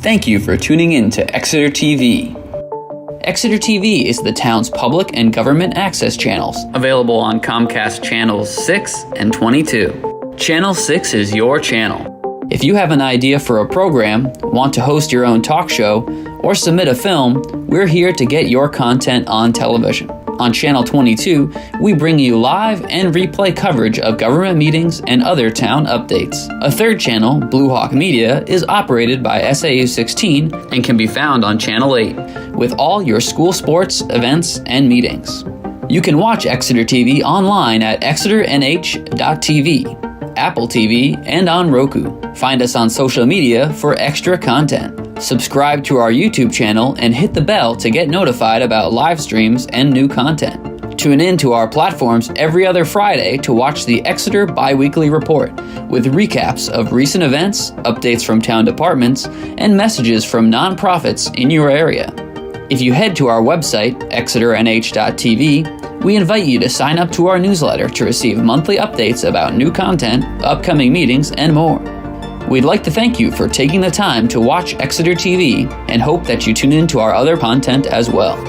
Thank you for tuning in to Exeter TV. Exeter TV is the town's public and government access channels, available on Comcast Channels 6 and 22. Channel 6 is your channel. If you have an idea for a program, want to host your own talk show, or submit a film, we're here to get your content on television. On Channel 22, we bring you live and replay coverage of government meetings and other town updates. A third channel, Blue Hawk Media, is operated by SAU 16 and can be found on Channel 8, with all your school sports, events, and meetings. You can watch Exeter TV online at exeternh.tv, Apple TV, and on Roku. Find us on social media for extra content. Subscribe to our YouTube channel and hit the bell to get notified about live streams and new content. Tune in to our platforms every other Friday to watch the Exeter Biweekly Report with recaps of recent events, updates from town departments, and messages from nonprofits in your area. If you head to our website, exeternh.tv, we invite you to sign up to our newsletter to receive monthly updates about new content, upcoming meetings, and more. We'd like to thank you for taking the time to watch Exeter TV and hope that you tune in to our other content as well.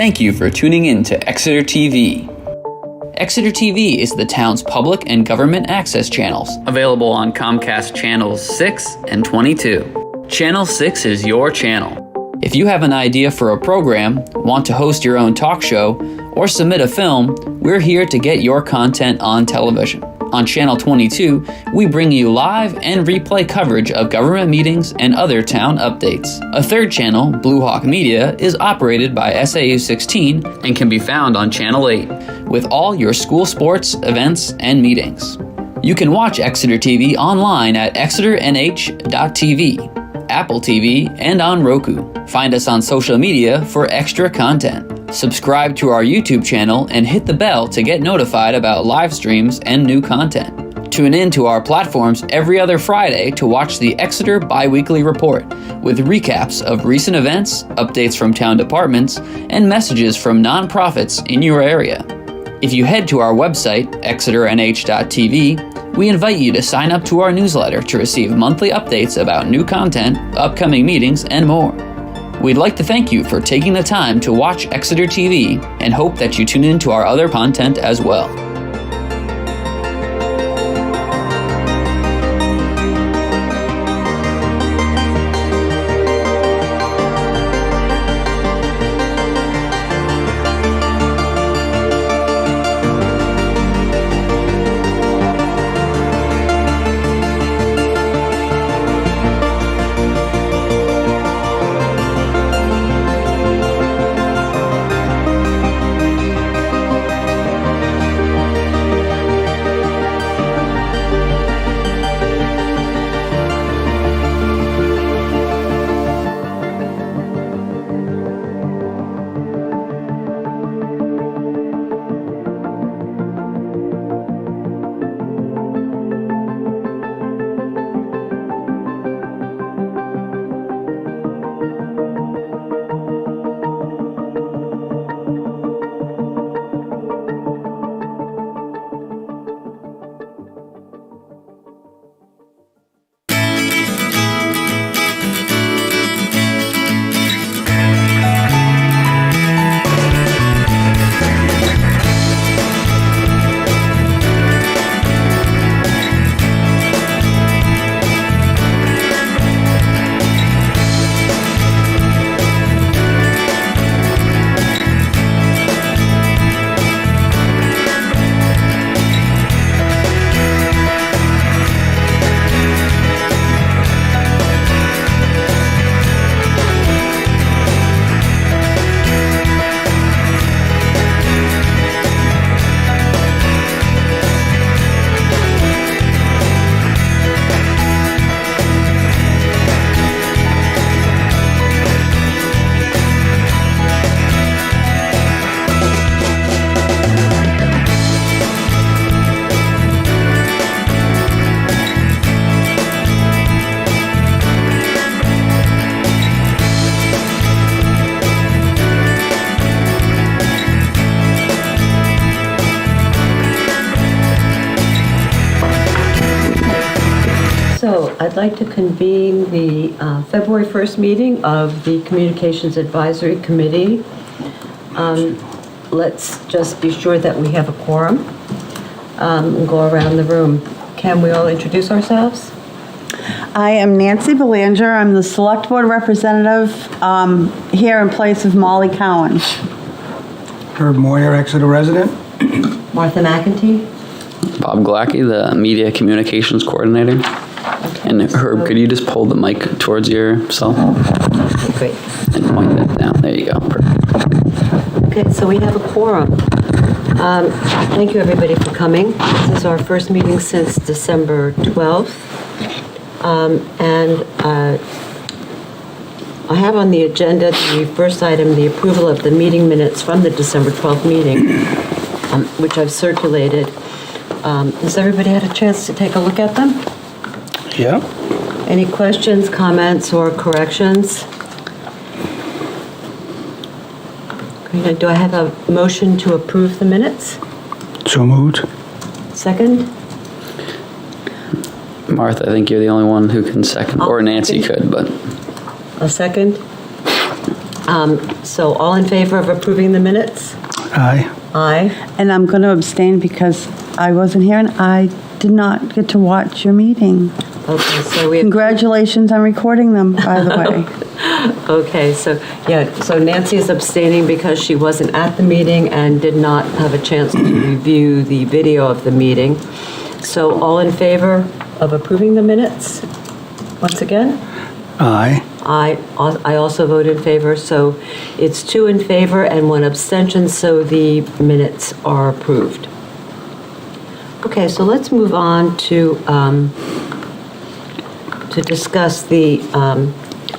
Thank you for tuning in to Exeter TV. Exeter TV is the town's public and government access channels, available on Comcast Channels 6 and 22. Channel 6 is your channel. If you have an idea for a program, want to host your own talk show, or submit a film, we're here to get your content on television. On Channel 22, we bring you live and replay coverage of government meetings and other town updates. A third channel, Blue Hawk Media, is operated by SAU 16 and can be found on Channel 8, with all your school sports, events, and meetings. You can watch Exeter TV online at exeternh.tv, Apple TV, and on Roku. Find us on social media for extra content. Subscribe to our YouTube channel and hit the bell to get notified about live streams and new content. Tune in to our platforms every other Friday to watch the Exeter Biweekly Report with recaps of recent events, updates from town departments, and messages from nonprofits in your area. If you head to our website, exeternh.tv, we invite you to sign up to our newsletter to receive monthly updates about new content, upcoming meetings, and more. We'd like to thank you for taking the time to watch Exeter TV and hope that you tune in to our other content as well. So I'd like to convene the February 1st meeting of the Communications Advisory Committee. Let's just be sure that we have a quorum and go around the room. Can we all introduce ourselves? I am Nancy Belanger. I'm the Select Board Representative here in place of Molly Cowan. Herb Moyer, Exeter resident. Martha McEntee? Bob Glacky, the Media Communications Coordinator. Okay. And Herb, could you just pull the mic towards yourself? Okay, great. And point that down. There you go. Perfect. Okay, so we have a quorum. Thank you, everybody, for coming. This is our first meeting since December 12th. I have on the agenda the first item, the approval of the meeting minutes from the December 12th meeting, which I've circulated. Has everybody had a chance to take a look at them? Yeah. Any questions, comments, or corrections? Okay, do I have a motion to approve the minutes? So moved. Second? Martha, I think you're the only one who can second, or Nancy could, but A second? So all in favor of approving the minutes? Aye. Aye. And I'm going to abstain because I wasn't here and I did not get to watch your meeting. Okay, so we have, Congratulations on recording them, by the way. okay, so, yeah, so Nancy is abstaining because she wasn't at the meeting and did not have a chance to review the video of the meeting. So all in favor of approving the minutes? Once again? Aye. I also vote in favor, so it's 2 in favor and 1 abstention, so the minutes are approved. Okay, so let's move on to discuss the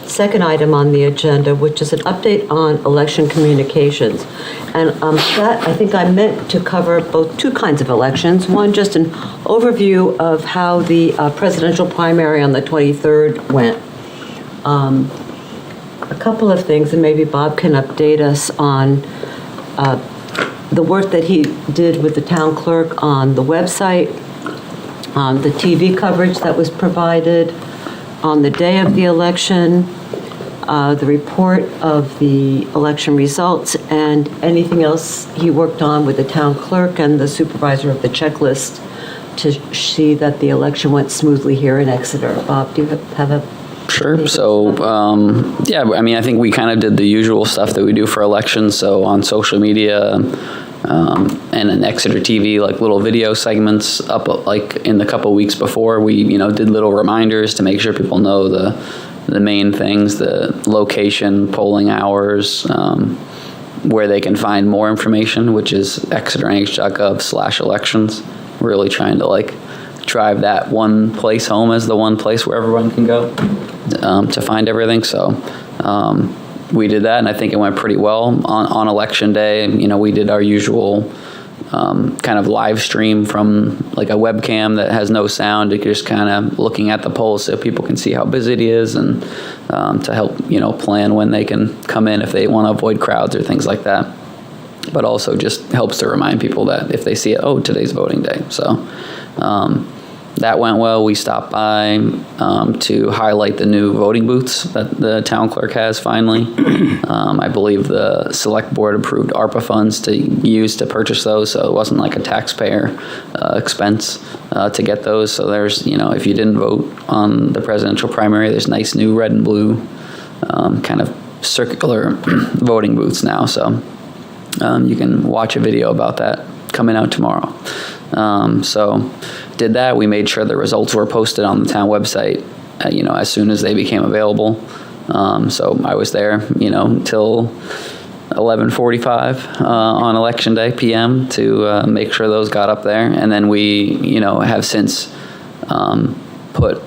second item on the agenda, which is an update on election communications. And that, I think I meant to cover both 2 kinds of elections. One, just an overview of how the presidential primary on the 23rd went. A couple of things, and maybe Bob can update us on the work that he did with the town clerk on the website, on the TV coverage that was provided on the day of the election, the report of the election results, and anything else he worked on with the town clerk and the supervisor of the checklist to see that the election went smoothly here in Exeter. Bob, do you have a... Sure. So, yeah, I mean, I think we kind of did the usual stuff that we do for elections. So on social media and in Exeter TV, like little video segments up like in the couple weeks before, we, did little reminders to make sure people know the main things, the location, polling hours, where they can find more information, which is exeternh.gov/elections. Really trying to drive that one place home as the one place where everyone can go to find everything. So we did that, and I think it went pretty well. On election day, we did our usual kind of live stream from like a webcam that has no sound. You're just kind of looking at the polls so people can see how busy it is, and to help plan when they can come in if they want to avoid crowds or things like that. But also just helps to remind people that if they see it, oh, today's voting day. So that went well. We stopped by to highlight the new voting booths that the town clerk has finally. I believe the select board approved ARPA funds to use to purchase those, so it wasn't like a taxpayer expense to get those. So there's, if you didn't vote on the presidential primary, there's nice new red and blue kind of circular voting booths now. So you can watch a video about that coming out tomorrow. So did that. We made sure the results were posted on the town website, as soon as they became available. So I was there, until 11:45 on election day PM to make sure those got up there. And then we, have since put,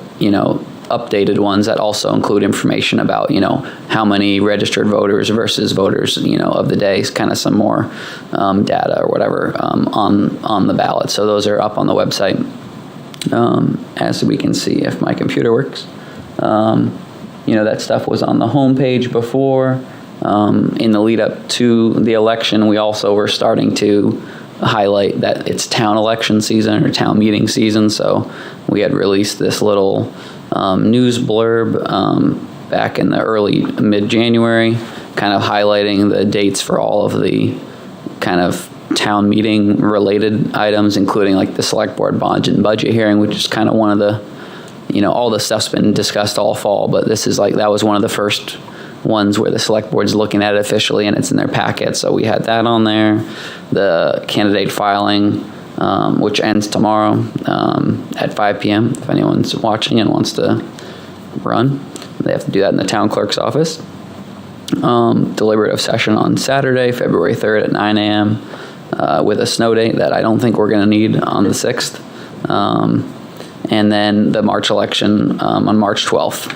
updated ones that also include information about, how many registered voters versus voters, of the day, kind of some more data or whatever on the ballot. So those are up on the website, as we can see if my computer works. That stuff was on the homepage before. In the lead up to the election, we also were starting to highlight that it's town election season or town meeting season. So we had released this little news blurb back in the early mid-January, kind of highlighting the dates for all of the kind of town meeting related items, including like the select board budget hearing, which is kind of one of the, all the stuff's been discussed all fall, but this is that was one of the first ones where the select board's looking at it officially and it's in their packet. So we had that on there. The candidate filing, which ends tomorrow at 5 p.m. If anyone's watching and wants to run, they have to do that in the town clerk's office. Deliberative session on Saturday, February 3rd at 9 a.m. With a snow date that I don't think we're going to need on the 6th. And then the March election on March 12th,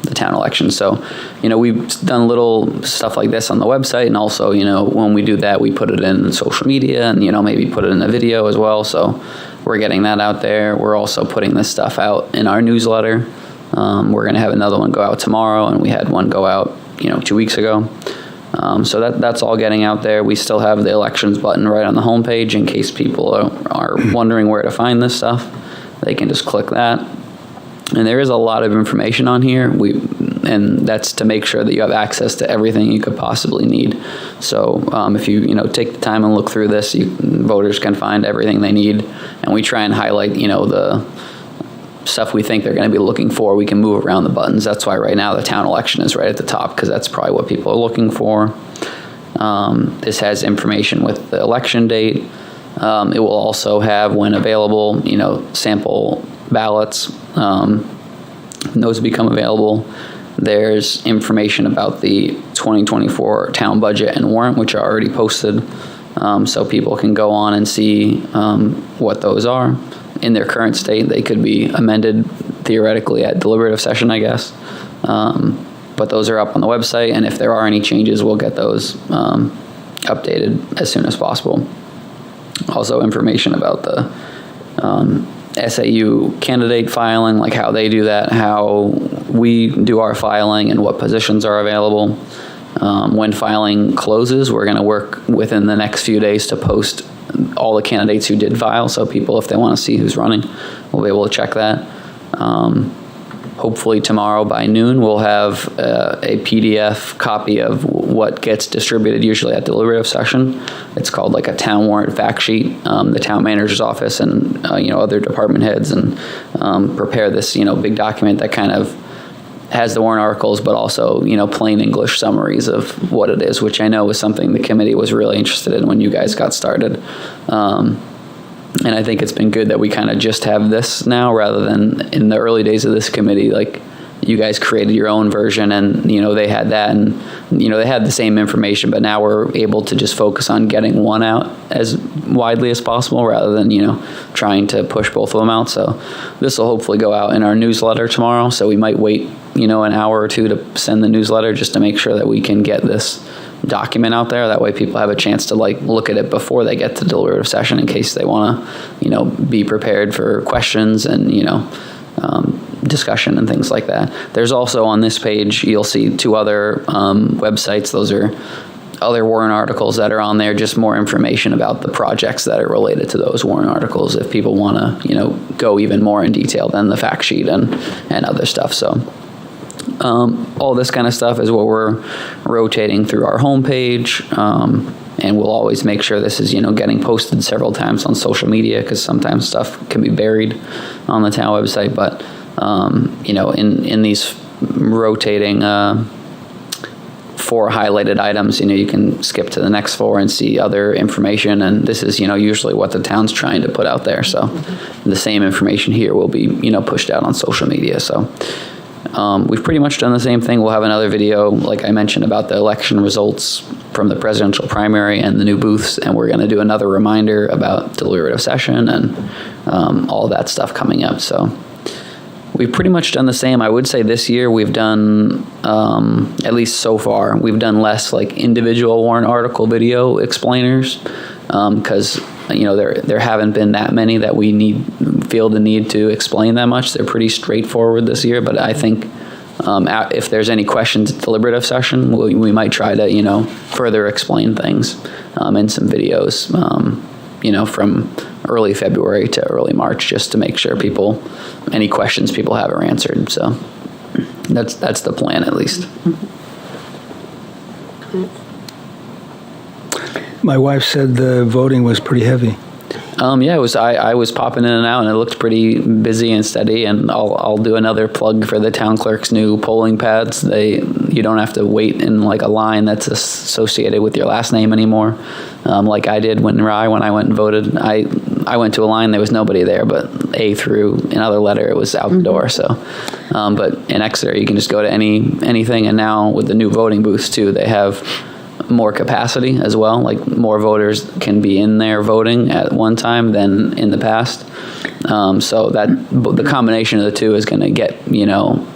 the town election. So, we've done little stuff like this on the website, and also, when we do that, we put it in social media and, maybe put it in a video as well. So we're getting that out there. We're also putting this stuff out in our newsletter. We're going to have another one go out tomorrow, and we had one go out, 2 weeks ago. So that's all getting out there. We still have the elections button right on the homepage in case people are wondering where to find this stuff. They can just click that. And there is a lot of information on here. and that's to make sure that you have access to everything you could possibly need. So if you take the time and look through this, voters can find everything they need, and we try and highlight the stuff we think they're going to be looking for. We can move around the buttons. That's why right now the town election is right at the top, because that's probably what people are looking for. This has information with the election date. It will also have, when available, sample ballots. Those become available. There's information about the 2024 town budget and warrant, which are already posted, so people can go on and see what those are. In their current state, they could be amended theoretically at deliberative session, I guess. But those are up on the website, and if there are any changes, we'll get those updated as soon as possible. Also, information about the SAU candidate filing, like how they do that, how we do our filing, and what positions are available. When filing closes, we're going to work within the next few days to post all the candidates who did file, so people, if they want to see who's running, will be able to check that. Hopefully tomorrow by noon, we'll have a PDF copy of what gets distributed usually at deliberative session. It's called like a town warrant fact sheet. The town manager's office and other department heads and prepare this big document that kind of has the warrant articles, but also plain English summaries of what it is, which I know was something the committee was really interested in when you guys got started. And I think it's been good that we kind of just have this now, rather than in the early days of this committee, like you guys created your own version and, they had that and, they had the same information, but now we're able to just focus on getting one out as widely as possible rather than, trying to push both of them out. So this will hopefully go out in our newsletter tomorrow. So we might wait, an hour or two to send the newsletter just to make sure that we can get this document out there. That way people have a chance to look at it before they get to deliberative session in case they want to, be prepared for questions and, discussion and things like that. There's also on this page, you'll see 2 other websites. Those are other warrant articles that are on there, just more information about the projects that are related to those warrant articles if people want to, go even more in detail than the fact sheet and other stuff. So all this kind of stuff is what we're rotating through our homepage, and we'll always make sure this is, getting posted several times on social media, because sometimes stuff can be buried on the town website. But, in these rotating 4 highlighted items, you can skip to the next 4 and see other information. And this is, usually what the town's trying to put out there. So the same information here will be, pushed out on social media. So we've pretty much done the same thing. We'll have another video, like I mentioned, about the election results from the presidential primary and the new booths, and we're going to do another reminder about deliberative session and all that stuff coming up. So we've pretty much done the same. I would say this year we've done, at least so far, we've done less individual warrant article video explainers, because there haven't been that many that we feel the need to explain that much. They're pretty straightforward this year, but I think if there's any questions at deliberative session, we might try to further explain things in some videos, from early February to early March, just to make sure any questions people have are answered. So that's the plan, at least. My wife said the voting was pretty heavy. Yeah, it was. I was popping in and out, and it looked pretty busy and steady. And I'll do another plug for the town clerk's new polling pads. You don't have to wait in a line that's associated with your last name anymore, like I did when I went and voted. I went to a line, there was nobody there, but through another letter, it was out the door. So, but in Exeter, you can just go to anything, and now with the new voting booths too, they have more capacity as well. More voters can be in there voting at one time than in the past. So that the combination of the two is going to get,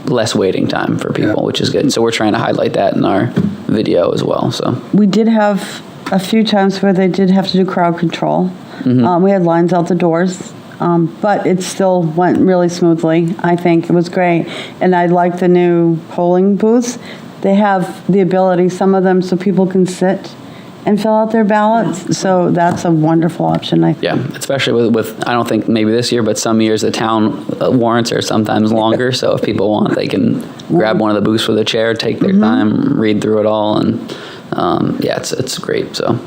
less waiting time for people, which is good. So we're trying to highlight that in our video as well. So We did have a few times where they did have to do crowd control. We had lines out the doors, but it still went really smoothly. I think it was great. And I like the new polling booths. They have the ability, some of them, so people can sit and fill out their ballots. So that's a wonderful option, I think. Yeah, especially with I don't think maybe this year, but some years the town warrants are sometimes longer. So if people want, they can grab one of the booths with a chair, take their time, read through it all, and yeah, it's great. So.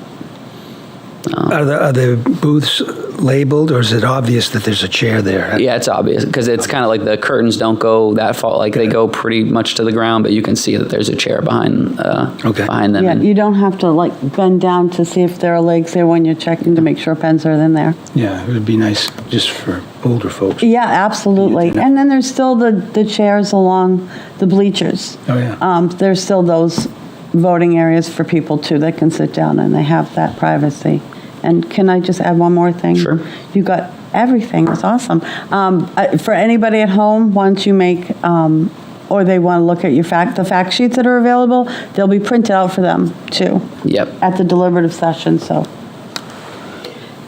Are the booths labeled, or is it obvious that there's a chair there? Yeah, it's obvious because it's kind of like the curtains don't go that far, like they go pretty much to the ground, but you can see that there's a chair behind behind them. Yeah, And you don't have to like bend down to see if there are legs there when you're checking to make sure pens are in there. Yeah, it would be nice just for older folks. Yeah, absolutely. Yeah. And then there's still the chairs along the bleachers. Oh, yeah. There's still those voting areas for people too that can sit down and they have that privacy. And can I just add one more thing? Sure. You got everything. It's awesome. For anybody at home, once you make, or they want to look at the fact sheets that are available, they'll be printed out for them too. Yep. At the deliberative session, so.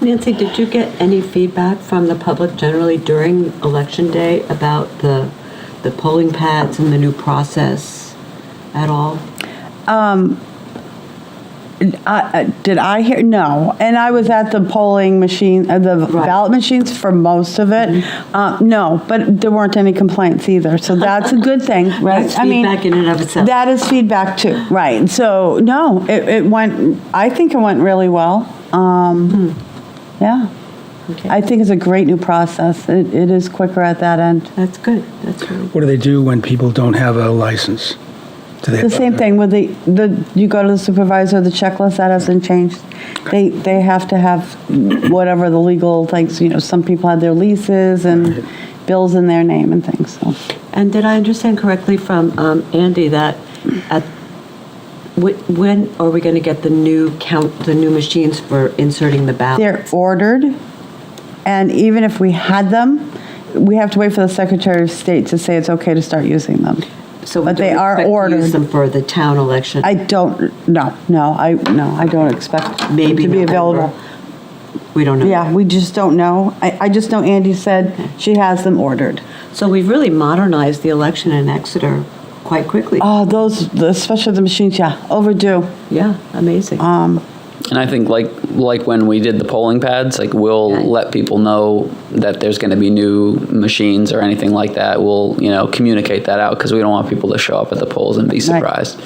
Nancy, did you get any feedback from the public generally during Election Day about the polling pads and the new process at all? Did I hear? No. And I was at the polling machine, the ballot machines for most of it. No, but there weren't any complaints either. So that's a good thing, right? That's feedback in and of itself. That is feedback too, right. So, no, it went, I think it went really well. Yeah. Okay. I think it's a great new process. It is quicker at that end. That's good. That's really good. What do they do when people don't have a license? Do they The same thing with you go to the supervisor, the checklist, that hasn't changed. They have to have whatever the legal things, some people had their leases and bills in their name and things, so. And did I understand correctly from Andy that when are we going to get the new machines for inserting the ballot? They're ordered, and even if we had them, we have to wait for the Secretary of State to say it's okay to start using them. So But they are to use ordered. them for the town election? I don't, I don't expect Maybe to be November. available. We don't know. Yeah, we just don't know. I just know Andy said she has them ordered. So we've really modernized the election in Exeter quite quickly. Oh, especially the machines, yeah, overdue. Yeah, amazing. And I think like when we did the polling pads, like we'll let people know that there's going to be new machines or anything like that. We'll communicate that out because we don't want people to show up at the polls and be surprised.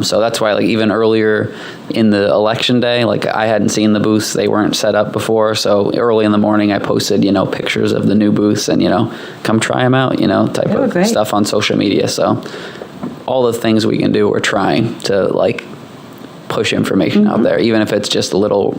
So that's why like even earlier in the election day, like I hadn't seen the booths; they weren't set up before. So early in the morning, I posted pictures of the new booths and come try them out, type of great. stuff on social media. So all the things we can do, we're trying to like push information out there, even if it's just a little,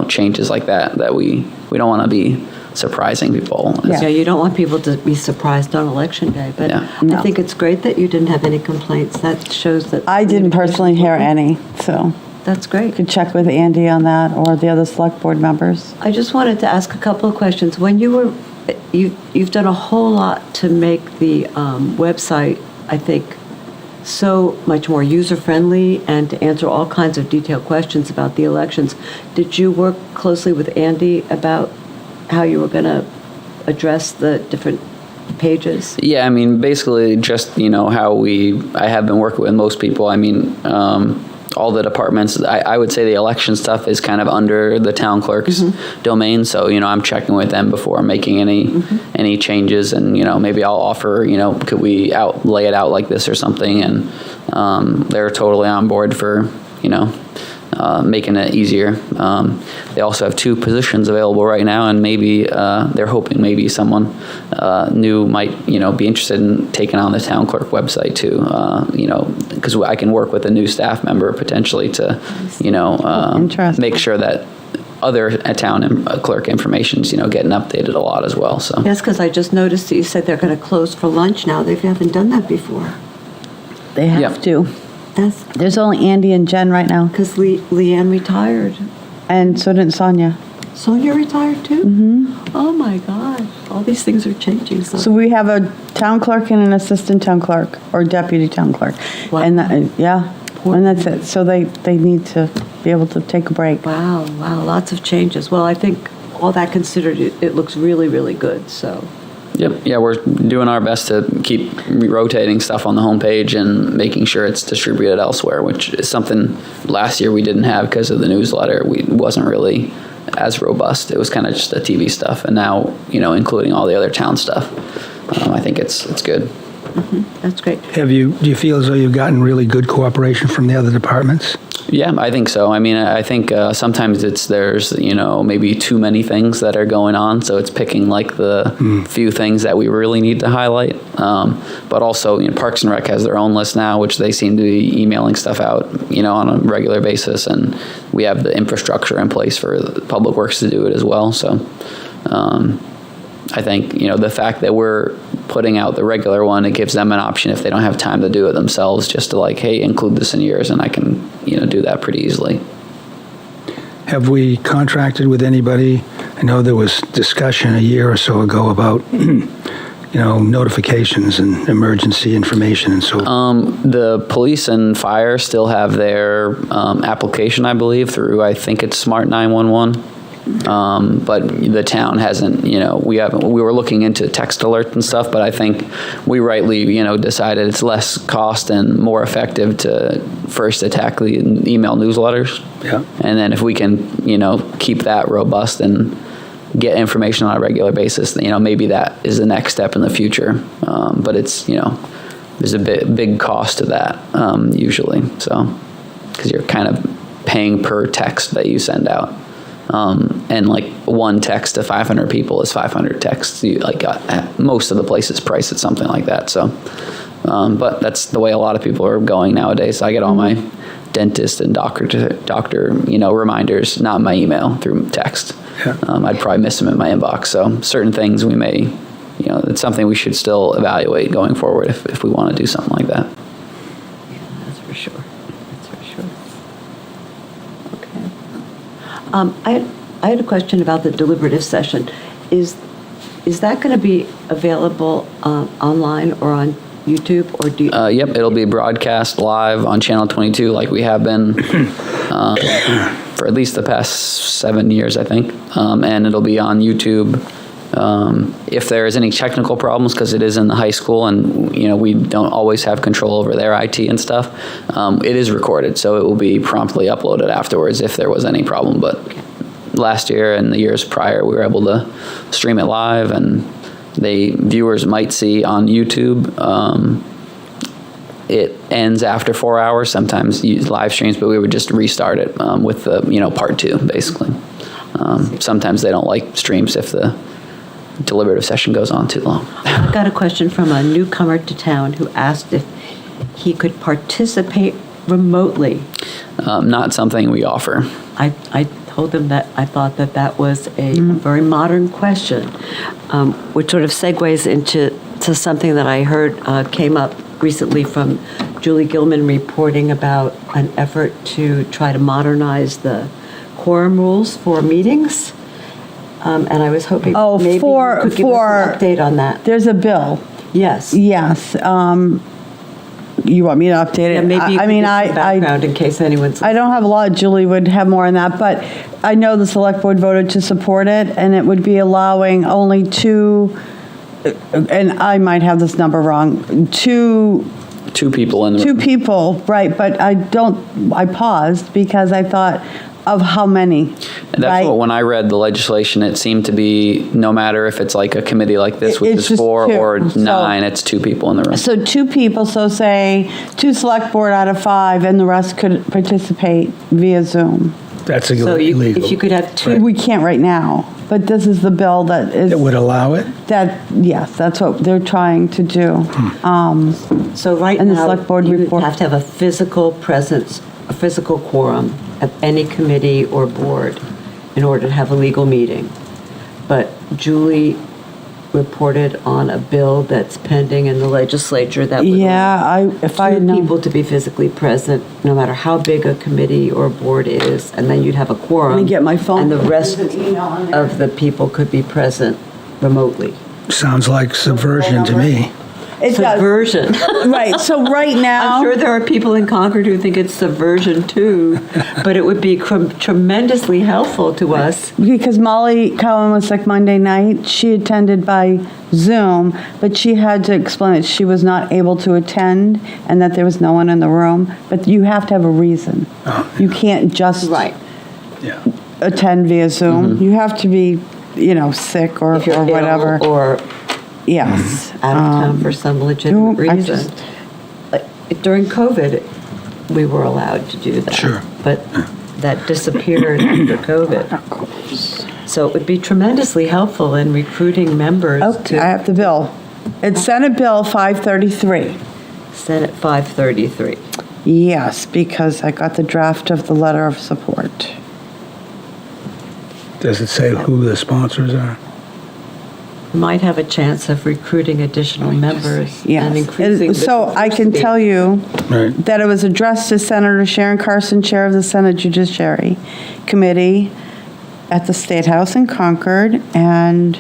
changes like that we don't want to be surprising people. Yeah, you don't want people to be surprised on election day, but Yeah. I think it's great that you didn't have any complaints. That shows that I didn't personally hear any, so That's great. you could check with Andy on that or the other select board members. I just wanted to ask a couple of questions. When you've done a whole lot to make the website, I think, so much more user-friendly and to answer all kinds of detailed questions about the elections. Did you work closely with Andy about how you were going to address the different pages? Yeah, I mean, basically just, how I have been working with most people. I mean, all the departments, I would say the election stuff is kind of under the town clerk's domain. So, I'm checking with them before making any changes. And, maybe I'll offer, could we lay it out like this or something? And they're totally on board for, making it easier. They also have 2 positions available right now, and maybe they're hoping maybe someone new might, be interested in taking on the town clerk website too. Because I can work with a new staff member potentially to, Interesting. make sure that other town clerk information's, getting updated a lot as well. So Yes, because I just noticed that you said they're going to close for lunch now. They haven't done that before. They have to. That's There's only Andy and Jen right now, because Leanne retired. and so didn't Sonia. Sonia retired too? Mm-hmm. Oh my God. All these things are changing. So we have a town clerk and an assistant town clerk, or deputy town clerk. Wow. And and that's it. So they need to be able to take a break. Wow, lots of changes. Well, I think all that considered, it looks really, really good, so Yep. Yeah, we're doing our best to keep rotating stuff on the homepage and making sure it's distributed elsewhere, which is something last year we didn't have because of the newsletter. It wasn't really as robust. It was kind of just the TV stuff, and now, including all the other town stuff, I think it's good. That's great. Do you feel as though you've gotten really good cooperation from the other departments? Yeah, I think so. I mean, I think sometimes there's maybe too many things that are going on, so it's picking like the few things that we really need to highlight. But also, Parks and Rec has their own list now, which they seem to be emailing stuff out, on a regular basis, and we have the infrastructure in place for the Public Works to do it as well. So, I think, the fact that we're putting out the regular one, it gives them an option if they don't have time to do it themselves, just to like, hey, include this in yours, and I can, do that pretty easily. Have we contracted with anybody? I know there was discussion a year or so ago about, notifications and emergency information and so The police and fire still have their application, I believe, through, I think it's Smart 911. But the town hasn't, we were looking into text alert and stuff, but I think we rightly, decided it's less cost and more effective to first attack the email newsletters. Yeah. And then if we can, keep that robust and get information on a regular basis, maybe that is the next step in the future. But it's, there's a big cost to that, usually. So, because you're kind of paying per text that you send out. And like one text to 500 people is 500 texts. Most of the places price it something like that. So, but that's the way a lot of people are going nowadays. I get all my dentist and doctor, reminders, not my email, through text. Yeah. I'd probably miss them in my inbox. So certain things we may, it's something we should still evaluate going forward if we want to do something like that. Yeah, that's for sure. Okay. I had a question about the deliberative session. Is that going to be available online or on YouTube, or do you? Yep, it'll be broadcast live on Channel 22 like we have been for at least the past 7 years, I think. And it'll be on YouTube. If there is any technical problems, because it is in the high school and we don't always have control over their IT and stuff, it is recorded, so it will be promptly uploaded afterwards if there was any problem. But last year and the years prior, we were able to stream it live, and viewers might see on YouTube. It ends after 4 hours. Sometimes you use live streams, but we would just restart it with the part 2, basically. Sometimes they don't like streams if the deliberative session goes on too long. I got a question from a newcomer to town who asked if he could participate remotely. Not something we offer. I told him that I thought that was a very modern question, which sort of segues into something that I heard came up recently from Julie Gilman reporting about an effort to try to modernize the quorum rules for meetings. And I was hoping maybe you could give us an update on that. There's a bill. Yes. Yes. You want me to update it? Yeah, maybe you could give some background in case anyone's... I don't have a lot. Julie would have more on that, but I know the select board voted to support it, and it would be allowing only 2, and I might have this number wrong, 2 people in the 2 room. people, right, but I paused because I thought of how many. And that's what, when I read the legislation, it seemed to be no matter if it's like a committee like this, which It's is just 4 2. or 9, So- it's 2 people in the room. So 2 people, so say 2 select board out of 5, and the rest could participate via Zoom. that's So illegal. if you could have 2... We can't right now, but this is the bill that is, That would allow it? yes, that's what they're trying to do. So right And the now, select board you report- have to have a physical presence, a physical quorum of any committee or board in order to have a legal meeting. But Julie reported on a bill that's pending in the legislature that would Yeah, if I had 2 known. people to be physically present, no matter how big a committee or board is, and then you'd have a quorum. Let me get my phone. And the rest There's an email on there. of the people could be present remotely. Sounds like subversion to me. It does. subversion. Right, so right now. I'm sure there are people in Concord who think it's subversion too, but it would be tremendously helpful to us. Because Molly Cowan was sick Monday night, she attended by Zoom, but she had to explain that she was not able to attend and that there was no one in the room. But you have to have a reason. You can't just Yeah. attend via Zoom. You have to be, sick or If you're whatever. ill or Yes. out of town for some legitimate no, I reason. just- Like, during COVID, we were allowed to do that. Sure. But that disappeared after COVID. So it would be tremendously helpful in recruiting members Okay, I to have the bill. It's Senate Bill 533. Senate 533. Yes, because I got the draft of the letter of support. Does it say who the sponsors are? Might have a chance of recruiting additional members and increasing the Yes. So I can diversity. tell you Right. that it was addressed to Senator Sharon Carson, Chair of the Senate Judiciary Committee at the State House in Concord, and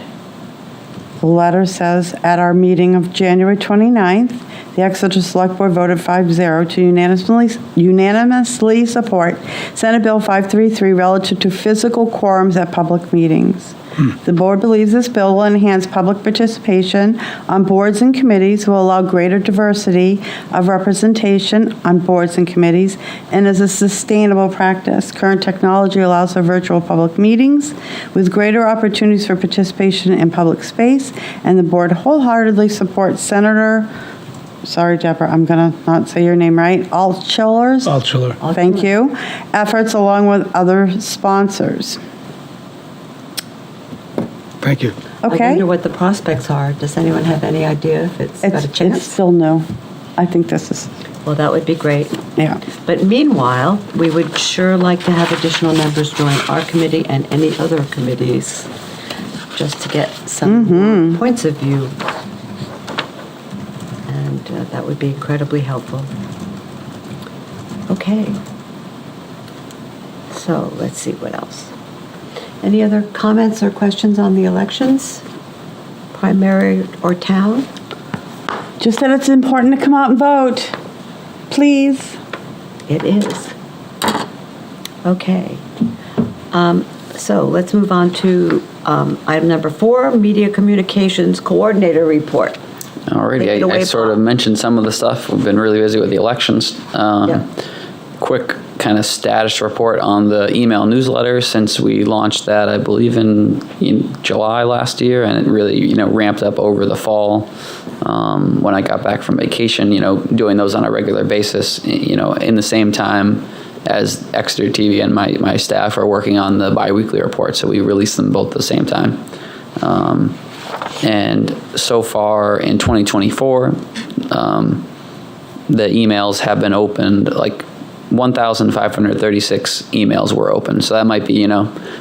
the letter says, at our meeting of January 29th, the Exeter Select Board voted 5-0 to unanimously support Senate Bill 533 relative to physical quorums at public meetings. The board believes this bill will enhance public participation on boards and committees, will allow greater diversity of representation on boards and committees, and is a sustainable practice. Current technology allows for virtual public meetings with greater opportunities for participation in public space, and the board wholeheartedly supports Senator, sorry, Deborah, I'm going to not say your name right, Altschuler's. Altschuler. Thank you. Efforts along with other sponsors. Thank you. I Okay? wonder what the prospects are. Does anyone have any idea if it's got a It's chance? still new. I think this is, Well, that would be great. yeah. But meanwhile, we would sure like to have additional members join our committee and any other committees, just to get some more points of view. And that would be incredibly helpful. Okay. So let's see what else. Any other comments or questions on the elections? Primary or town? Just that it's important to come out and vote. Please. It is. Okay. So let's move on to item number 4, Media Communications Coordinator Report. Take it Alrighty, away, I sort of Bob. mentioned some of the stuff. We've been really busy with the elections. Yeah. Quick kind of status report on the email newsletter since we launched that, I believe in July last year, and it really, ramped up over the fall. When I got back from vacation, doing those on a regular basis, in the same time as Exeter TV and my staff are working on the biweekly report, so we release them both at the same time. And so far in 2024, the emails have been opened, like 1,536 emails were opened. So that might be,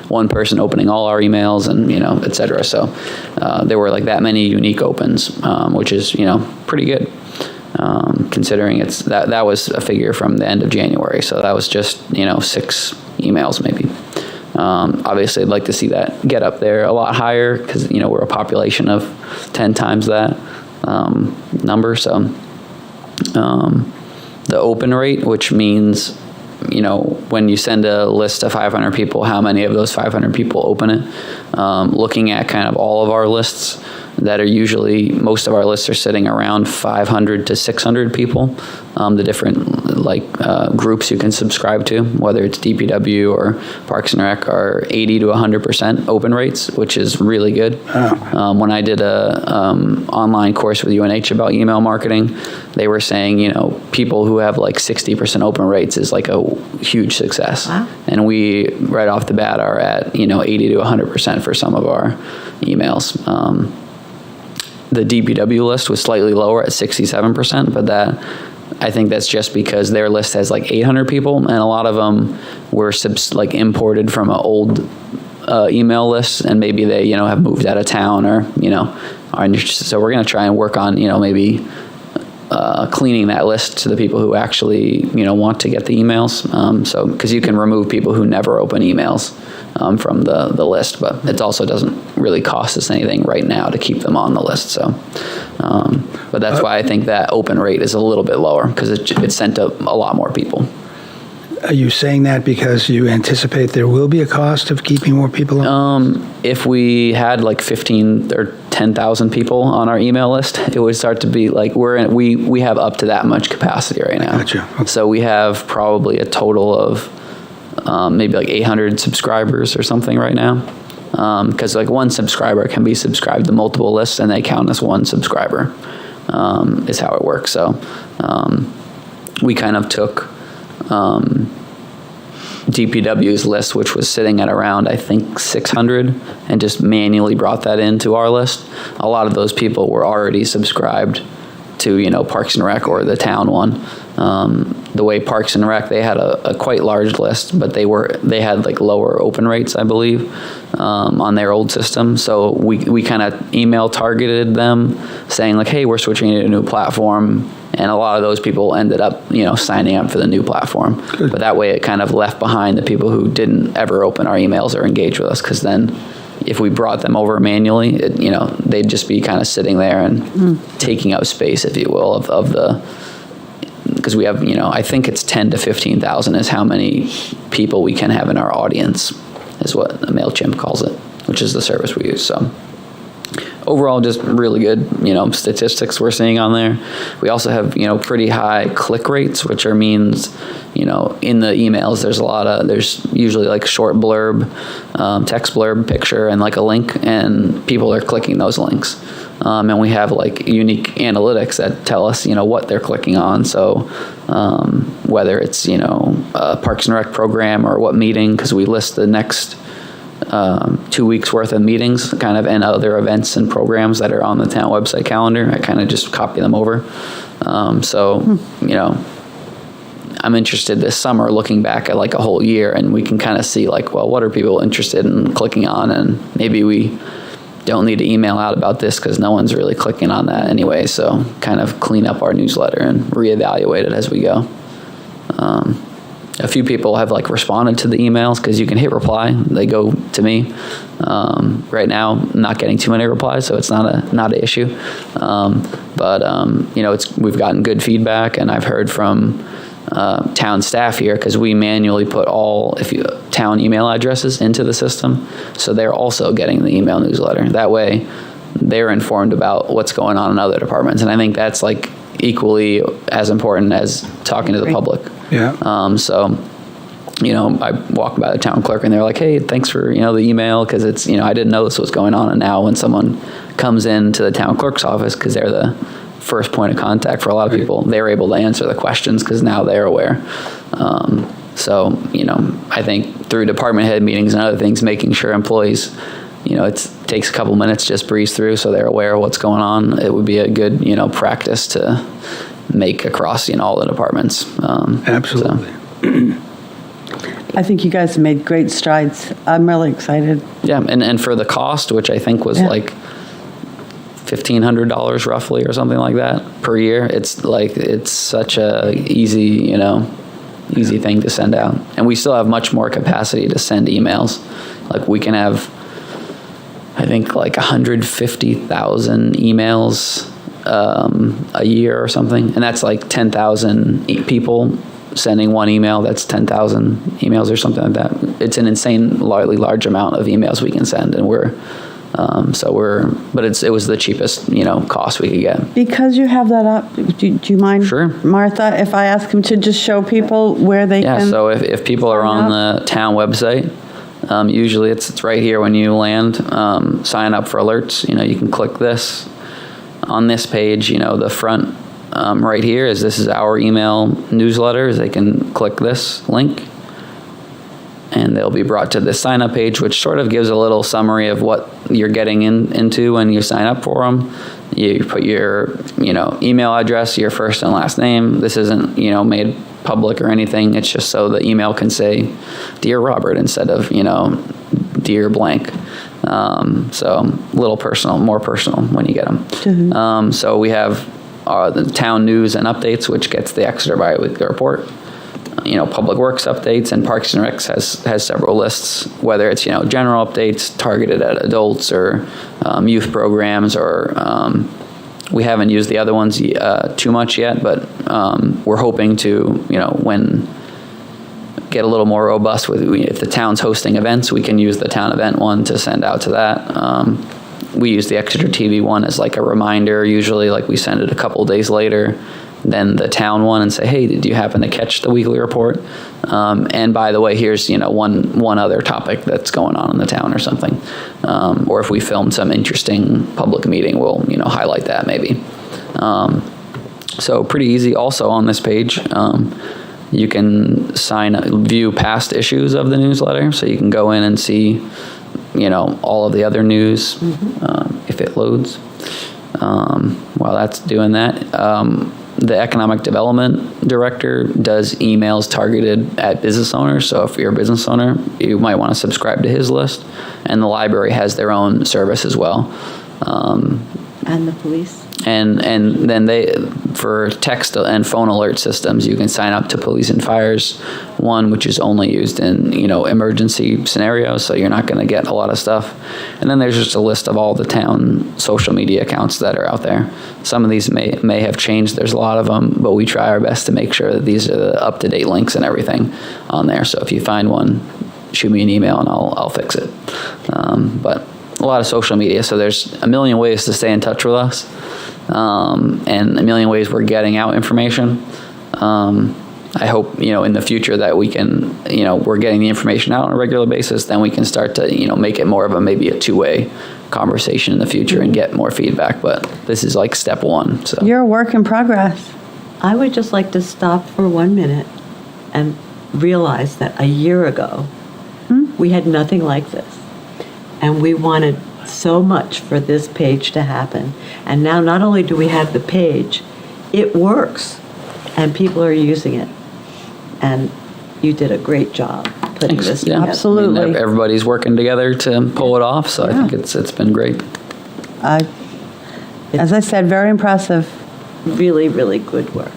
one person opening all our emails and, et cetera. So there were like that many unique opens, which is, pretty good. Considering that was a figure from the end of January. So that was just, 6 emails maybe. Obviously, I'd like to see that get up there a lot higher because, we're a population of 10 times that number. So the open rate, which means, when you send a list of 500 people, how many of those 500 people open it? Looking at kind of all of our lists that are usually, most of our lists are sitting around 500 to 600 people. The different groups you can subscribe to, whether it's DPW or Parks and Rec, are 80 to 100% open rates, which is really good. When I did a online course with UNH about email marketing, they were saying, people who have like 60% open rates is like a huge success. Wow. And we, right off the bat, are at, 80 to 100% for some of our emails. The DPW list was slightly lower at 67%, but I think that's just because their list has like 800 people, and a lot of them were imported from an old email list, and maybe they have moved out of town or are interested. So we're going to try and work on maybe cleaning that list to the people who actually want to get the emails. So because you can remove people who never open emails from the list, but it also doesn't really cost us anything right now to keep them on the list. So But that's why I think that open rate is a little bit lower, because it's sent to a lot more people. Are you saying that because you anticipate there will be a cost of keeping more people on? If we had like 15 or 10,000 people on our email list, it would start to be like we have up to that much capacity right now. Gotcha. Okay. So we have probably a total of maybe like 800 subscribers or something right now. Because like one subscriber can be subscribed to multiple lists and they count as one subscriber, is how it works. So we kind of took DPW's list, which was sitting at around, I think, 600, and just manually brought that into our list. A lot of those people were already subscribed to, Parks and Rec or the town one. The way Parks and Rec, they had a quite large list, but they had like lower open rates, I believe, on their old system. So we kind of email targeted them saying like, hey, we're switching to a new platform. And a lot of those people ended up, signing up for the new platform. Good. But that way it kind of left behind the people who didn't ever open our emails or engage with us, because then if we brought them over manually, they'd just be kind of sitting there and taking up space, if you will, of the, because we have, I think it's 10 to 15,000 is how many people we can have in our audience, is what MailChimp calls it, which is the service we use. So overall, just really good, statistics we're seeing on there. We also have, pretty high click rates, which means, in the emails, there's usually like short blurb, text blurb, picture, and like a link, and people are clicking those links. And we have like unique analytics that tell us, what they're clicking on. So whether it's, a Parks and Rec program or what meeting, because we list the next 2 weeks worth of meetings kind of, and other events and programs that are on the town website calendar. I kind of just copy them over. I'm interested this summer looking back at like a whole year, and we can kind of see like, well, what are people interested in clicking on? And maybe we don't need to email out about this because no one's really clicking on that anyway. So kind of clean up our newsletter and reevaluate it as we go. A few people have like responded to the emails because you can hit reply. They go to me. Right now, I'm not getting too many replies, so it's not an issue. We've gotten good feedback, and I've heard from town staff here, because we manually put all town email addresses into the system, so they're also getting the email newsletter. That way, they're informed about what's going on in other departments, and I think that's like equally as important as talking to the public. Yeah. I walk by the town clerk and they're like, hey, thanks for, the email, because it's, I didn't know this was going on. And now when someone comes into the town clerk's office, because they're the first point of contact for a lot of people, they're able to answer the questions because now they're aware. I think through department head meetings and other things, making sure employees, it takes a couple minutes, just breeze through so they're aware of what's going on. It would be a good, practice to make across, all the departments. Absolutely. I think you guys have made great strides. I'm really excited. Yeah, and for the cost, which I think was like $1,500 roughly or something like that per year, it's such a easy thing to send out. And we still have much more capacity to send emails. Like we can have, I think, like 150,000 emails a year or something, and that's like 10,000 people sending one email. That's 10,000 emails or something like that. It's an insanely large amount of emails we can send, and it was the cheapest cost we could get. Because you have that up, do you mind, Sure. Martha, if I ask him to just show people where they can? Yeah, so if people are on the town website, usually it's right here when you land. Sign up for alerts. You can click this. On this page, the front right here this is our email newsletters. They can click this link, and they'll be brought to this sign up page, which sort of gives a little summary of what you're getting into when you sign up for them. You put your email address, your first and last name. This isn't made public or anything. It's just so the email can say Dear Robert instead of Dear blank. So a little more personal when you get them. Mm-hmm. So we have the town news and updates, which gets the Exeter Bi-Weekly Report. Public Works updates, and Parks and Recs has several lists, whether it's general updates targeted at adults or youth programs or We haven't used the other ones too much yet, but we're hoping to, when get a little more robust with, if the town's hosting events, we can use the town event one to send out to that. We use the Exeter TV one as like a reminder. Usually, like we send it a couple days later than the town one and say, hey, did you happen to catch the weekly report? And by the way, here's one other topic that's going on in the town or something. Or if we filmed some interesting public meeting, we'll highlight that maybe. So pretty easy. Also on this page, you can view past issues of the newsletter, so you can go in and see all of the other news if it loads. While that's doing that, the Economic Development Director does emails targeted at business owners. So if you're a business owner, you might want to subscribe to his list. And the library has their own service as well. And the police? And then for text and phone alert systems, you can sign up to Police and Fire's one, which is only used in emergency scenarios, so you're not going to get a lot of stuff. And then there's just a list of all the town social media accounts that are out there. Some of these may have changed. There's a lot of them, but we try our best to make sure that these are the up-to-date links and everything on there. So if you find one, shoot me an email and I'll fix it. But a lot of social media, so there's a million ways to stay in touch with us. And a million ways we're getting out information. I hope, in the future that we can, we're getting the information out on a regular basis, then we can start to, make it more of maybe a two-way conversation in the future and get more feedback. But this is like step one. So You're a work in progress. I would just like to stop for 1 minute and realize that a year ago, we had nothing like this. And we wanted so much for this page to happen. And now not only do we have the page, it works and people are using it. And you did a great job putting Thanks. this Yeah. together. Absolutely. I mean, everybody's working together to pull it off, so I think it's been great. As I said, very impressive. Really, really good work.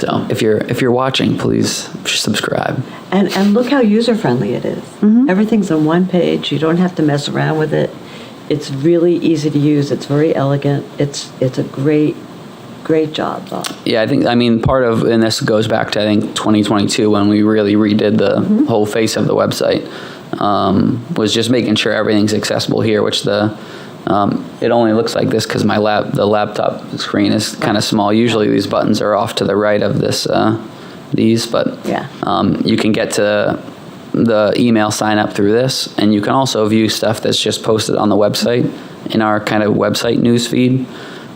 So if you're watching, please subscribe. And look how user-friendly it is. Everything's on one page. You don't have to mess around with it. It's really easy to use. It's very elegant. It's a great job, Bob. Yeah, I mean, part of, and this goes back to, 2022 when we really redid the whole face of the website, was just making sure everything's accessible here, which it only looks like this because the laptop screen is kind of small. Usually these buttons are off to the right of these, but Yeah. you can get to the email sign up through this, and you can also view stuff that's just posted on the website in our kind of website news feed.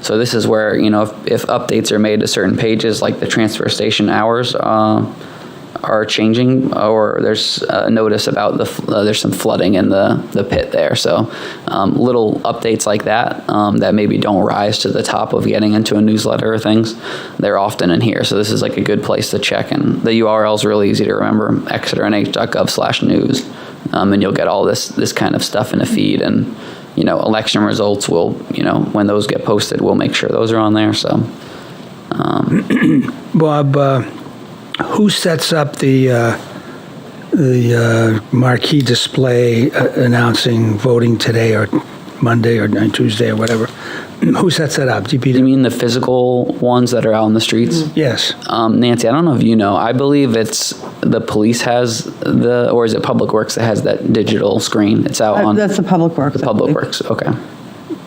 So this is where, if updates are made to certain pages, like the transfer station hours are changing, or there's a notice about there's some flooding in the pit there. So little updates like that that maybe don't rise to the top of getting into a newsletter or things, they're often in here. So this is like a good place to check, and the URL is really easy to remember: exeternh.gov/news, and you'll get all this kind of stuff in a feed. And election results will, when those get posted, we'll make sure those are on there. So Bob, who sets up the marquee display announcing voting today or Monday or Tuesday or whatever? Who sets that up? you mean the physical ones that are out in the streets? Yes. Nancy, I don't know if you know. I believe it's the police has or is it Public Works that has that digital screen? It's out on That's the Public Works. the Public Works. Okay.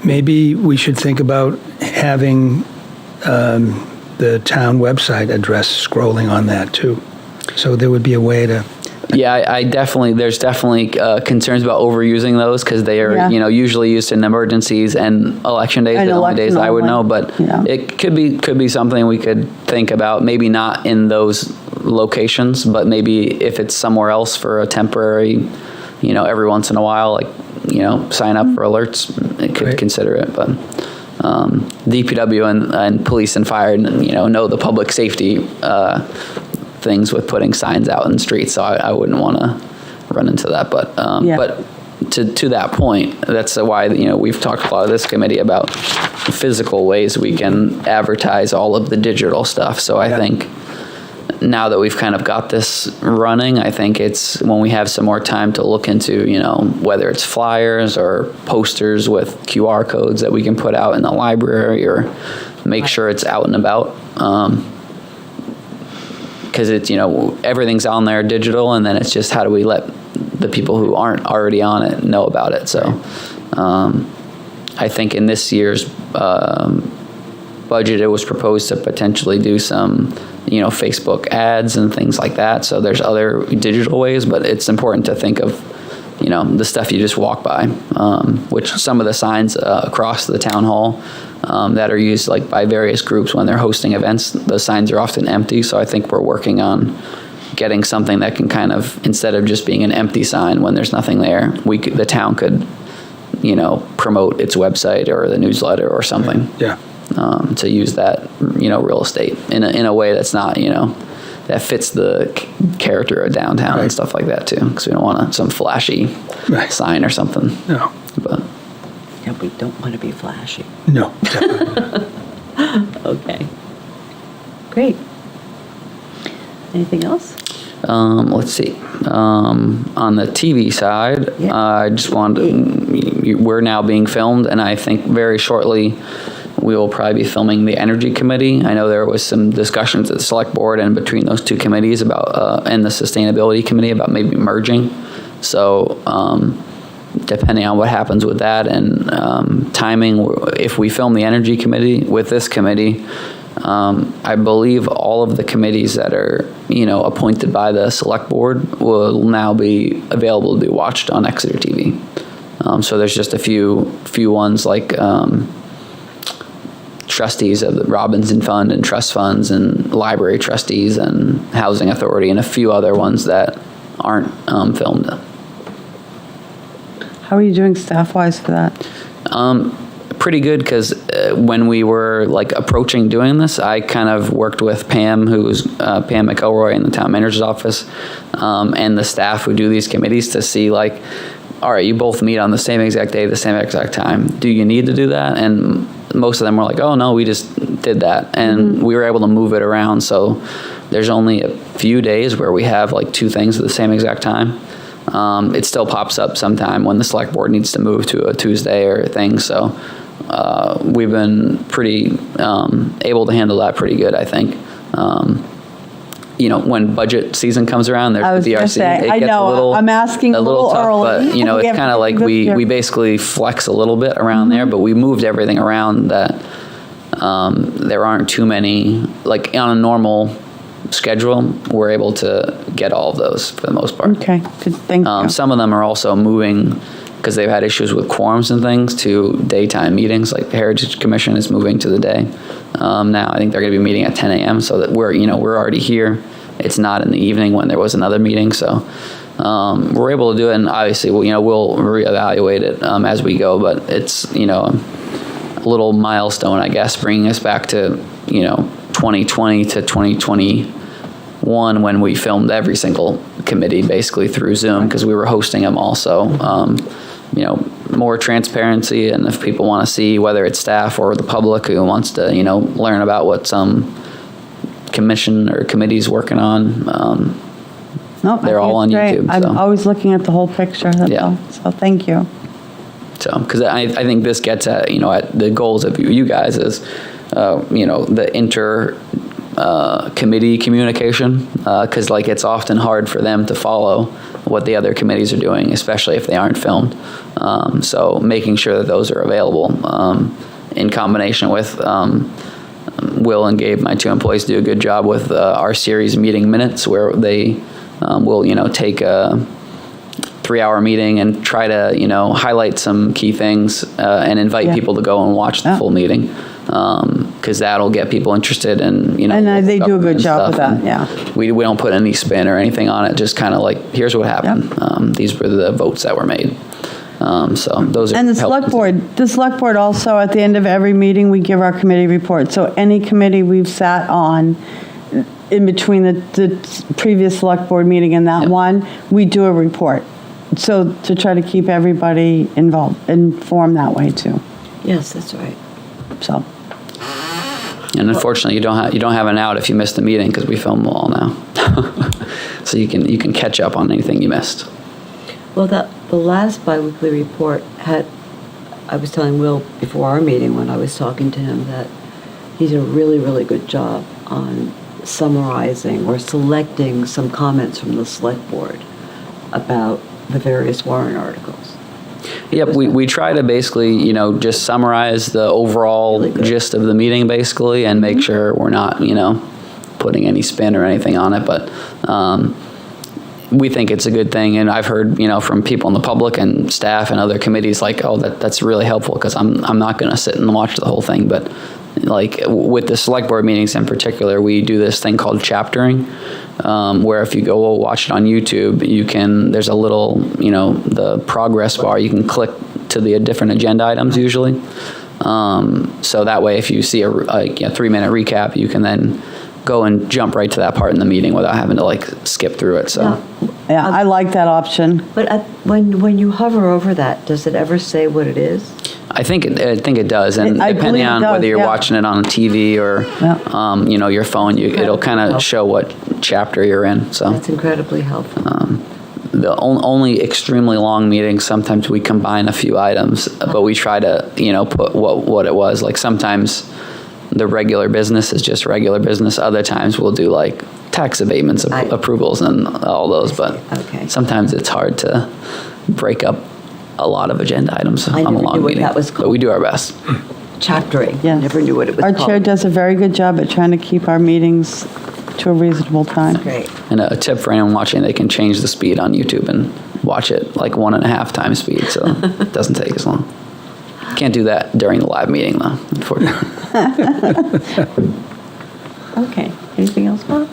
Maybe we should think about having the town website address scrolling on that too. So there would be a way to... Yeah, there's definitely concerns about overusing those because they are, Yeah. usually used in emergencies and election days, And the only days election I would only. know, but Yeah. it could be something we could think about, maybe not in those locations, but maybe if it's somewhere else for a temporary, every once in a while, like, sign up for alerts, it could Right. consider it, but DPW and police and fire, know the public safety things with putting signs out in the streets, so I wouldn't want to run into that. But Yeah. but to that point, that's why we've talked a lot of this committee about physical ways we can advertise all of the digital stuff. So I think now that we've kind of got this running, I think it's when we have some more time to look into, whether it's flyers or posters with QR codes that we can put out in the library or make sure it's out and about. Because it's, everything's on there digital, and then it's just how do we let the people who aren't already on it know about it. So I think in this year's budget, it was proposed to potentially do some, Facebook ads and things like that. So there's other digital ways, but it's important to think of, the stuff you just walk by, which some of the signs across the town hall that are used like by various groups when they're hosting events, those signs are often empty. So I think we're working on getting something that can kind of, instead of just being an empty sign when there's nothing there, the town could, promote its website or the newsletter or something. Yeah. To use that, real estate in a way that's not, that fits the character of downtown and stuff like that too. Because we don't want some flashy sign or something. No. But Yeah, we don't want to be flashy. No. Definitely. Okay. Great. Anything else? Let's see. On the TV side, Yeah. I just wanted we're now being filmed, and I think very shortly we will probably be filming the Energy Committee. I know there was some discussions at the Select Board and between those two committees about, and the Sustainability Committee about maybe merging. So depending on what happens with that and timing, if we film the Energy Committee with this committee, I believe all of the committees that are, appointed by the Select Board will now be available to be watched on Exeter TV. So there's just a few ones like trustees of the Robinson Fund and trust funds and library trustees and housing authority and a few other ones that aren't filmed. How are you doing staff-wise for that? Pretty good, because when we were approaching doing this, I kind of worked with Pam, who's Pam McElroy in the town manager's office, and the staff who do these committees to see all right, you both meet on the same exact day, the same exact time. Do you need to do that? And most of them were like, oh no, we just did that. And we were able to move it around. So there's only a few days where we have two things at the same exact time. It still pops up sometime when the Select Board needs to move to a Tuesday or a thing. So we've been pretty able to handle that pretty good, I think. When budget season comes around, there's I was the gonna DRC. say, It I gets know, I'm asking a little tough, early. but We it's have kind of like this year. we basically flex a little bit around there, but we moved everything around that there aren't too many. On a normal schedule, we're able to get all of those for the most part. Okay, good, thank you. Some of them are also moving because they've had issues with quorums and things to daytime meetings. Like the Heritage Commission is moving to the day. Now I think they're going to be meeting at 10 a.m. so that we're already here. It's not in the evening when there was another meeting. So we're able to do it, and obviously we'll reevaluate it as we go. But it's a little milestone, I guess, bringing us back to 2020 to 2021 when we filmed every single committee basically through Zoom because we were hosting them all. So more transparency, and if people want to see, whether it's staff or the public who wants to learn about what some commission or committee's working on, No, I they're think all it's on great. YouTube, I'm so. always looking at the whole picture, that's Yeah. all. So thank you. So, because I think this gets at at the goals of you guys is the inter committee communication, because it's often hard for them to follow what the other committees are doing, especially if they aren't filmed. So making sure that those are available in combination with Will and Gabe, my two employees, do a good job with our series meeting minutes, where they will take a 3-hour meeting and try to highlight some key things and invite Yeah. people to go and watch the Yeah. full meeting, because that'll get people interested in And they do a good government job with stuff. that, yeah. We don't put any spin or anything on it, just kind of here's what happened. These were the votes that were made. So those are And the select board also, at the end of every meeting, we give our committee report. So any committee we've sat on in between the previous select board meeting and that one, we do a report. So to try to keep everybody informed that way too. Yes, that's right. So, And unfortunately, you don't have an out if you missed the meeting because we film them all now. So you can catch up on anything you missed. Well, the last biweekly report I was telling Will before our meeting when I was talking to him that he did a really, really good job on summarizing or selecting some comments from the select board about the various warrant articles. Yep, we try to basically, just summarize the overall Really gist of the meeting basically and make sure we're not, putting any spin or anything on it. But we think it's a good thing. And I've heard, from people in the public and staff and other committees like, oh, that's really helpful because I'm not going to sit and watch the whole thing. But like with the select board meetings in particular, we do this thing called chaptering, where if you go watch it on YouTube, there's a little, the progress bar, you can click to the different agenda items usually. So that way, if you see a 3-minute recap, you can then go and jump right to that part in the meeting without having to skip through it. So Yeah, I like that option. But when you hover over that, does it ever say what it is? I think it does, and I depending believe it on does, whether you're yeah. watching it on TV or your phone, it'll kind of show what chapter you're in. So That's incredibly helpful. the only extremely long meetings, sometimes we combine a few items, but we try to put what it was. Like sometimes the regular business is just regular business. Other times we'll do like tax abatements, approvals, and all those. But Okay. sometimes it's hard to break up a lot of agenda items I on a never long knew what meeting. that was But we do our best. Chaptering. Yes. Never knew what it was Our called. chair does a very good job at trying to keep our meetings to a reasonable time. Great. And a tip for anyone watching, they can change the speed on YouTube and watch it like 1.5 times speed, so it doesn't take as long. Can't do that during the live meeting, though, unfortunately. Okay. Anything else, Bob?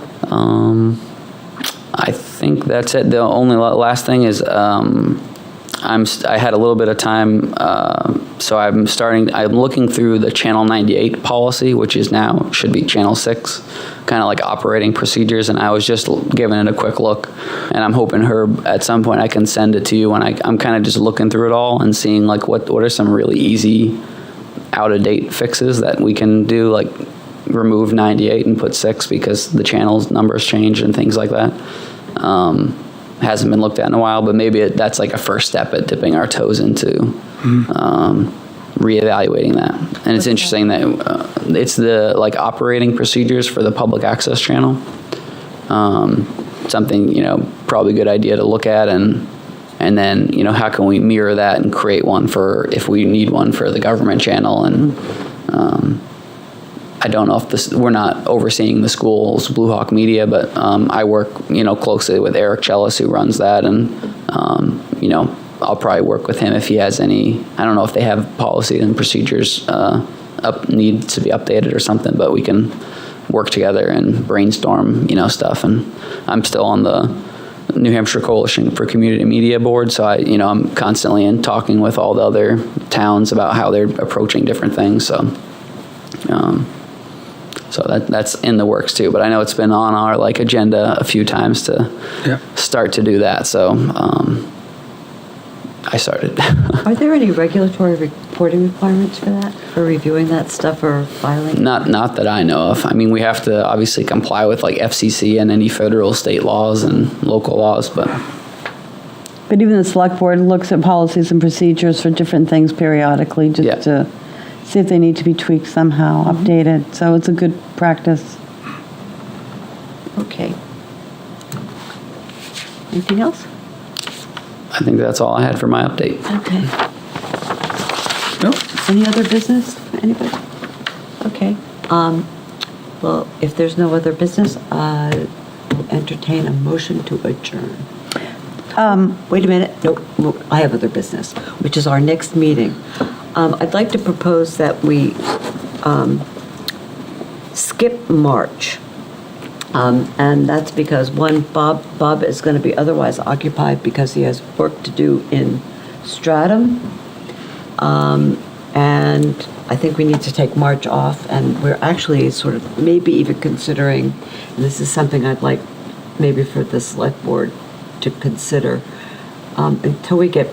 I think that's it. The only last thing is I had a little bit of time, so I'm looking through the Channel 98 policy, which is now should be Channel 6, kind of like operating procedures, and I was just giving it a quick look, and I'm hoping, Herb, at some point I can send it to you, and I'm kind of just looking through it all and seeing like what are some really easy out-of-date fixes that we can do, like remove 98 and put 6 because the channel's numbers change and things like that. Hasn't been looked at in a while, but maybe that's like a first step at dipping our toes into reevaluating that. And it's interesting that it's the like operating procedures for the public access channel. Something, probably a good idea to look at, and then, how can we mirror that and create one for if we need one for the government channel. And I don't know if we're not overseeing the school's Blue Hawk Media, but I work, closely with Eric Chellis, who runs that, and I'll probably work with him if he has any. I don't know if they have policy and procedures need to be updated or something, but we can work together and brainstorm, stuff. And I'm still on the New Hampshire Coalition for Community Media Board, so I'm constantly in talking with all the other towns about how they're approaching different things. So that's in the works too, but I know it's been on our agenda a few times to start to do that. So I started. Are there any regulatory reporting requirements for that, for reviewing that stuff or filing? Not that I know of. I mean, we have to obviously comply with FCC and any federal, state laws and local laws, but But even the select board looks at policies and procedures for different things periodically just to see if they need to be tweaked somehow, updated. So it's a good practice. Okay. Anything else? I think that's all I had for my update. Okay. Nope. Any other business? Anybody? Okay. Well, if there's no other business, I will entertain a motion to adjourn. Wait a minute. Nope. I have other business, which is our next meeting. I'd like to propose that we skip March. And that's because, one, Bob is going to be otherwise occupied because he has work to do in Stratham. And I think we need to take March off, and we're actually sort of maybe even considering, and this is something I'd like maybe for the select board to consider, until we get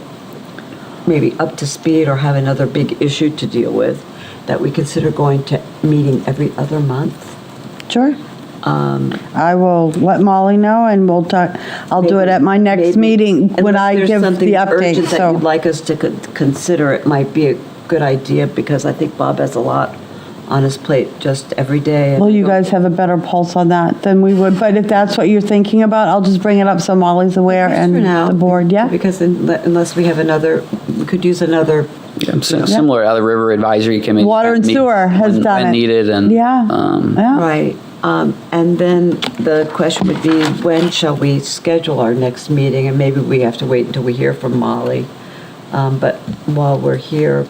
maybe up to speed or have another big issue to deal with, that we consider going to meeting every other month. Sure. I will let Molly know, and we'll talk. I'll do it at my next meeting when I give the update. Unless that you'd like us to consider, it might be a good idea, because I think Bob has a lot on his plate just every day. Well, you guys have a better pulse on that than we would, but if that's what you're thinking about, I'll just bring it up so Molly's aware Just and for now, the board, yeah? Because unless we have another, we could use another. Similar to the River Advisory Committee. Water and meet sewer has done when it. needed, and Yeah, yeah. Right. And then the question would be, when shall we schedule our next meeting? And maybe we have to wait until we hear from Molly. But while we're here,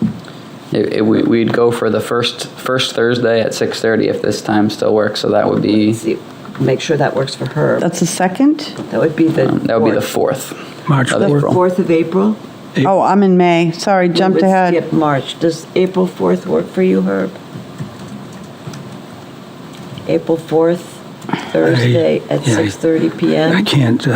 we'd go for the first Thursday at 6:30 if this time still works. So that would be make sure that works for her. That's the second? That would be the that would be the 4th. March of 4th. April. 4th of April. Oh, I'm in May. Sorry, jumped Let's ahead. skip March. Does April 4th work for you, Herb? April 4th, Thursday at yeah, 6:30 I PM. can't,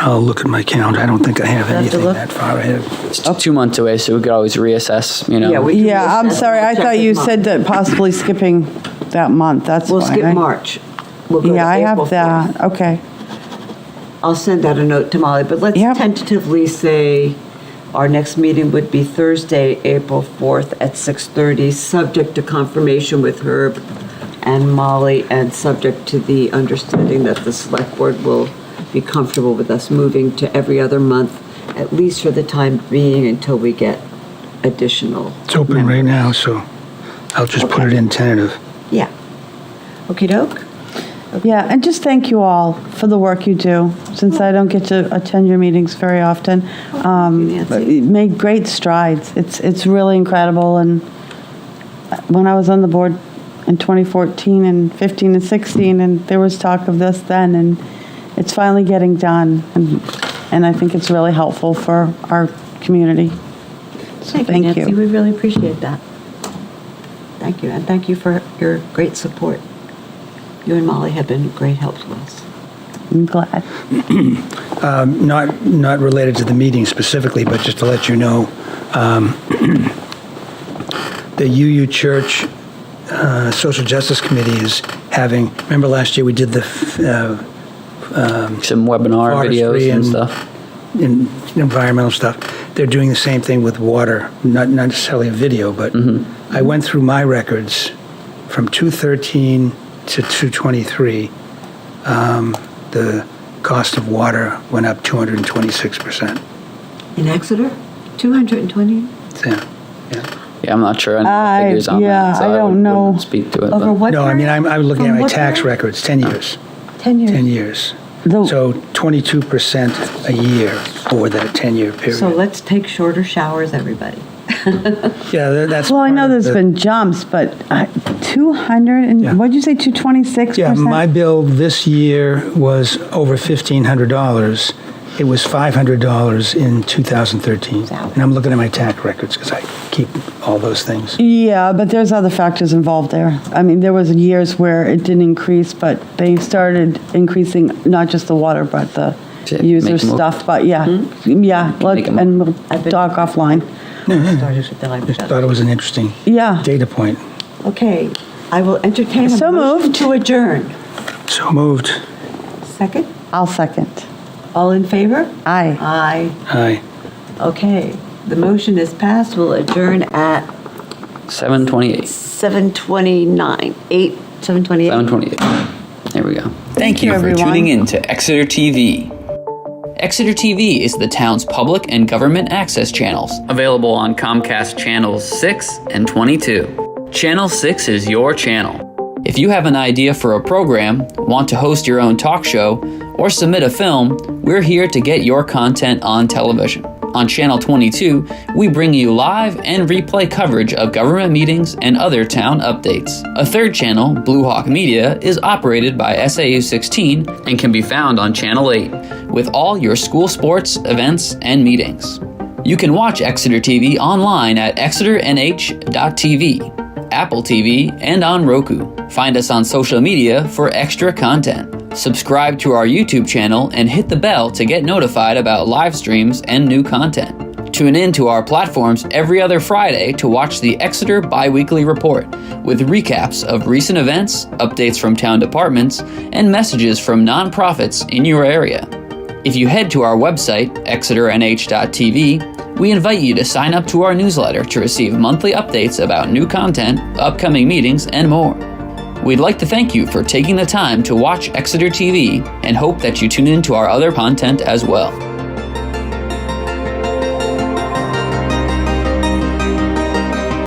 I'll look at my calendar. I don't think I have Have to anything look? that far ahead. It's 2 months away, so we could always reassess. Yeah, we can Yeah, I'm reassess. sorry, I Check thought the you month. said that possibly skipping that month, that's We'll fine. skip March. We'll go to Yeah, I April have that, 4th. okay. I'll send out a note to Molly, but let's Yep. tentatively say our next meeting would be Thursday, April 4th at 6:30, subject to confirmation with Herb and Molly, and subject to the understanding that the select board will be comfortable with us moving to every other month, at least for the time being, until we get additional. It's open right now, so I'll just put it in tentative. Yeah. Okey-doke? Yeah, and just thank you all for the work you do, since I don't get to attend your meetings very often. Nancy. But you made great strides. It's really incredible, and when I was on the board in 2014 and 15 and 16, and there was talk of this then, and it's finally getting done, and I think it's really helpful for our community. So thank Nancy. you. We really appreciate that. Thank you, and thank you for your great support. You and Molly have been great help to us. I'm glad. Not related to the meeting specifically, but just to let you know, the UU Church Social Justice Committee is having, remember last year we did the Some webinar forestry videos and stuff. in environmental stuff. They're doing the same thing with water, not necessarily a video, but I went through my records from 2013 to 2023. The cost of water went up 226%. In Exeter, 220? Yeah. Yeah, I'm not sure on the figures on yeah, that, so I don't wouldn't know. speak to it. Over but- what No, I mean, period? I'm looking From at my what tax period? records, 10 years. 10 years. 10 years. The- So 22% a year for that 10-year period. So let's take shorter showers, everybody. Yeah, that's. Well, I know part of there's the- been jumps, but 200 and, Yeah. what'd you say, 226%? Yeah, my bill this year was over $1,500. It was $500 in 2013. And I'm looking at my tax records because I keep all those things. Yeah, but there's other factors involved there. I mean, there was years where it didn't increase, but they started increasing not just the water, but the Yeah, user make them up. stuff. But yeah, yeah, Make 'em and we'll talk offline. Started with the live chat. Thought it was an interesting Yeah. data point. Okay, I will entertain a So motion moved. to adjourn. So moved. Second? I'll second. All in favor? Aye. Aye. Aye. Okay, the motion is passed. We'll adjourn at 7:28. 7:29. 7:28? 7:28. There we go. Thank you you, for everyone. tuning in to Exeter TV. Exeter TV is the town's public and government access channels, available on Comcast channels 6 and 22. Channel 6 is your channel. If you have an idea for a program, want to host your own talk show, or submit a film, we're here to get your content on television. On Channel 22, we bring you live and replay coverage of government meetings and other town updates. A third channel, Blue Hawk Media, is operated by SAU 16 and can be found on Channel 8, with all your school sports, events, and meetings. You can watch Exeter TV online at exeternh.tv, Apple TV, and on Roku. Find us on social media for extra content. Subscribe to our YouTube channel and hit the bell to get notified about live streams and new content. Tune in to our platforms every other Friday to watch the Exeter Biweekly Report, with recaps of recent events, updates from town departments, and messages from nonprofits in your area. If you head to our website, exeternh.tv, we invite you to sign up to our newsletter to receive monthly updates about new content, upcoming meetings, and more. We'd like to thank you for taking the time to watch Exeter TV and hope that you tune in to our other content as well.